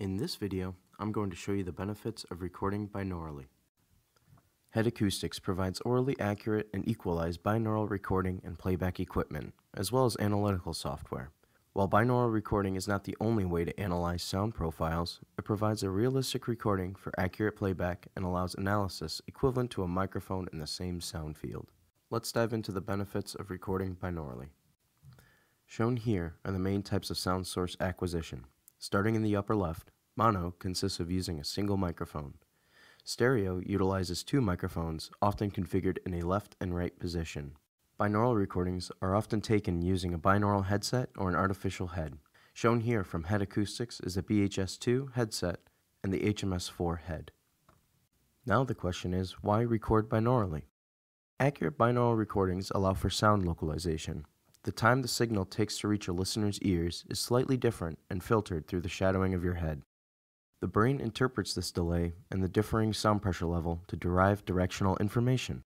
In this video, I'm going to show you the benefits of recording binaurally. Head Acoustics provides orally accurate and equalized binaural recording and playback equipment, as well as analytical software. While binaural recording is not the only way to analyze sound profiles, it provides a realistic recording for accurate playback and allows analysis equivalent to a microphone in the same sound field. Let's dive into the benefits of recording binaurally. Shown here are the main types of sound source acquisition. Starting in the upper left, mono consists of using a single microphone. Stereo utilizes two microphones, often configured in a left and right position. Binaural recordings are often taken using a binaural headset or an artificial head. Shown here from Head Acoustics is a BHS-2 headset and the HMS-4 head. Now the question is, why record binaurally? Accurate binaural recordings allow for sound localization. The time the signal takes to reach a listener's ears is slightly different and filtered through the shadowing of your head. The brain interprets this delay and the differing sound pressure level to derive directional information.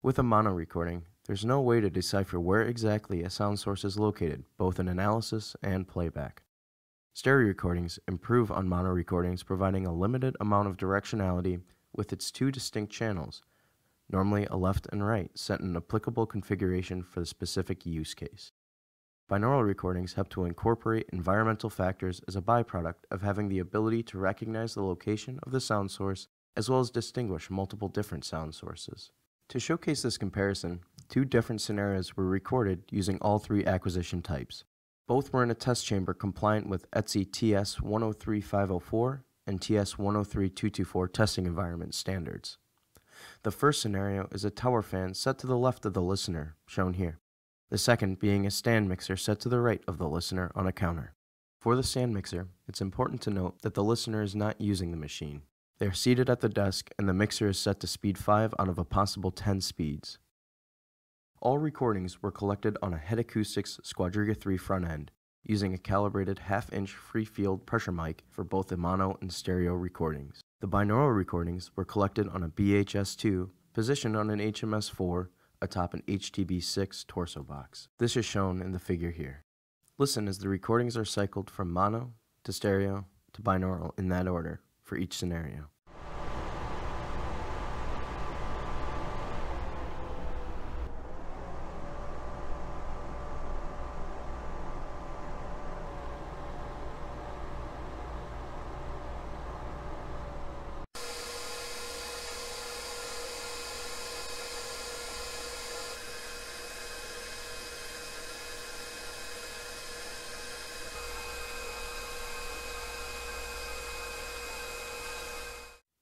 With a mono recording, there's no way to decipher where exactly a sound source is located, both in analysis and playback. Stereo recordings improve on mono recordings, providing a limited amount of directionality with its two distinct channels, normally a left and right, set in an applicable configuration for the specific use case. Binaural recordings help to incorporate environmental factors as a byproduct of having the ability to recognize the location of the sound source as well as distinguish multiple different sound sources. To showcase this comparison, two different scenarios were recorded using all three acquisition types. Both were in a test chamber compliant with ETSI TS 103504 and TS 103224 testing environment standards. The first scenario is a tower fan set to the left of the listener, shown here. The second being a stand mixer set to the right of the listener on a counter. For the stand mixer, it's important to note that the listener is not using the machine. They are seated at the desk and the mixer is set to speed 5 out of a possible 10 speeds. All recordings were collected on a Head Acoustics Squadriga 3 front end, using a calibrated half-inch free field pressure mic for both the mono and stereo recordings. The binaural recordings were collected on a BHS-2 positioned on an HMS-4 atop an HTB-6 torso box. This is shown in the figure here. Listen as the recordings are cycled from mono to stereo to binaural in that order for each scenario.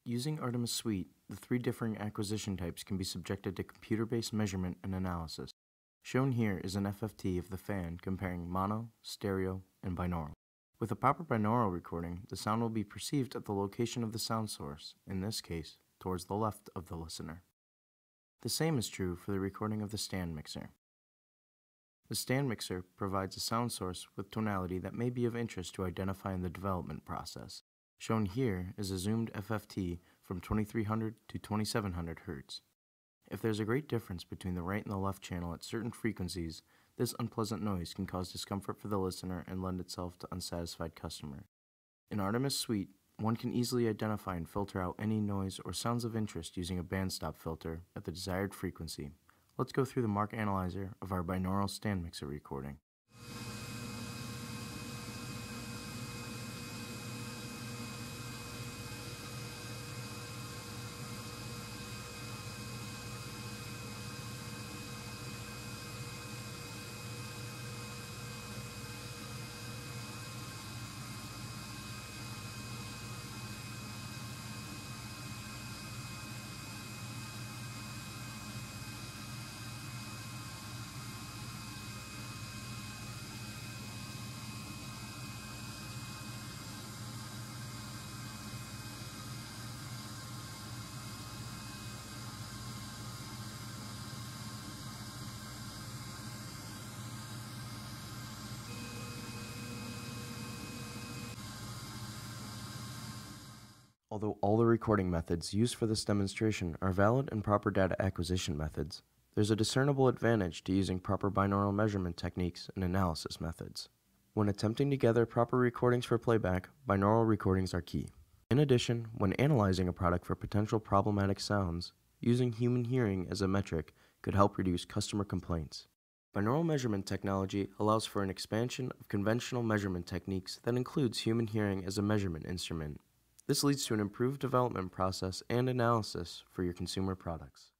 Using Artemis Suite, the three differing acquisition types can be subjected to computer-based measurement and analysis. Shown here is an FFT of the fan comparing mono, stereo, and binaural. With a proper binaural recording, the sound will be perceived at the location of the sound source, in this case, towards the left of the listener. The same is true for the recording of the stand mixer. The stand mixer provides a sound source with tonality that may be of interest to identify in the development process. Shown here is a zoomed FFT from 2300 to 2700 Hz. If there's a great difference between the right and the left channel at certain frequencies, this unpleasant noise can cause discomfort for the listener and lend itself to unsatisfied customers. In Artemis Suite, one can easily identify and filter out any noise or sounds of interest using a bandstop filter at the desired frequency. Let's go through the mark analyzer of our binaural stand mixer recording. Although all the recording methods used for this demonstration are valid and proper data acquisition methods, there's a discernible advantage to using proper binaural measurement techniques and analysis methods. When attempting to gather proper recordings for playback, binaural recordings are key. In addition, when analyzing a product for potential problematic sounds, using human hearing as a metric could help reduce customer complaints. Binaural measurement technology allows for an expansion of conventional measurement techniques that includes human hearing as a measurement instrument. This leads to an improved development process and analysis for your consumer products.